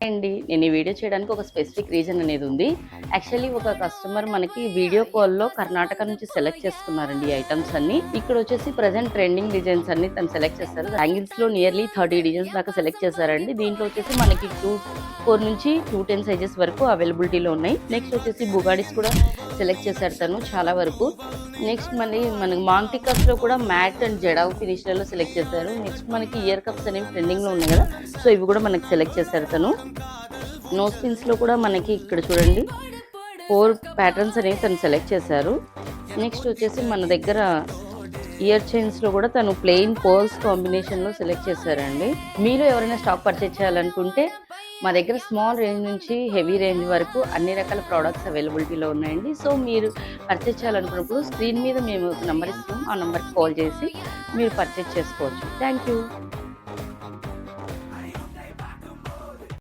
అండి నేను ఈ వీడియో చేయడానికి ఒక స్పెసిఫిక్ రీజన్ అనేది ఉంది. యాక్చువల్లీ ఒక కస్టమర్ మనకి వీడియో కాల్లో కర్ణాటక నుంచి సెలెక్ట్ చేసుకున్నారండి ఈ ఐటమ్స్ అన్ని. ఇక్కడ వచ్చేసి ప్రెసెంట్ ట్రెండింగ్ డిజైన్స్ అన్ని తను సెలెక్ట్ చేశారు. బ్యాంగిల్స్ లో నియర్లీ 30 డిజైన్స్ దాకా సెలెక్ట్ చేశారండి. దీంట్లో వచ్చేసి మనకి 4 నుంచి 210 సైజెస్ వరకు అవైలబిలిటీలో ఉన్నాయి. నెక్స్ట్ వచ్చేసి బుగాడీస్ కూడా సెలెక్ట్ చేశారు తను చాలా వరకు. నెక్స్ట్ మనకి మాంగ్ కప్స్ లో కూడా మ్యాట్ అండ్ జడావ్ ఫినిష్లలో సెలెక్ట్ చేశారు. నెక్స్ట్ మనకి ఇయర్ కప్స్ అనేవి ట్రెండింగ్ లో ఉన్నాయి కదా, సో ఇవి కూడా మనకి సెలెక్ట్ చేశారు తను. నోస్ పిన్స్ లో కూడా మనకి ఇక్కడ చూడండి 4 ప్యాటర్న్స్ అనేవి తను సెలెక్ట్ చేశారు. నెక్స్ట్ వచ్చేసి మన దగ్గర ఇయర్ చైన్స్ లో కూడా తను ప్లెయిన్ పర్ల్స్ కాంబినేషన్ లో సెలెక్ట్ చేశారండి. మీరు ఎవరైనా స్టాక్ పర్చేజ్ చేయాలనుకుంటే మా దగ్గర స్మాల్ రేంజ్ నుంచి హెవీ రేంజ్ వరకు అన్ని రకాల ప్రోడక్ట్స్ అవైలబిలిటీలో ఉన్నాయండి. సో మీరు పర్చేజ్ చేయాలనుకున్నప్పుడు స్క్రీన్ మీద మేము నెంబర్ ఇస్తాం, ఆ నెంబర్కి కాల్ చేసి మీరు పర్చేజ్ చేసుకోవచ్చు. Thank you.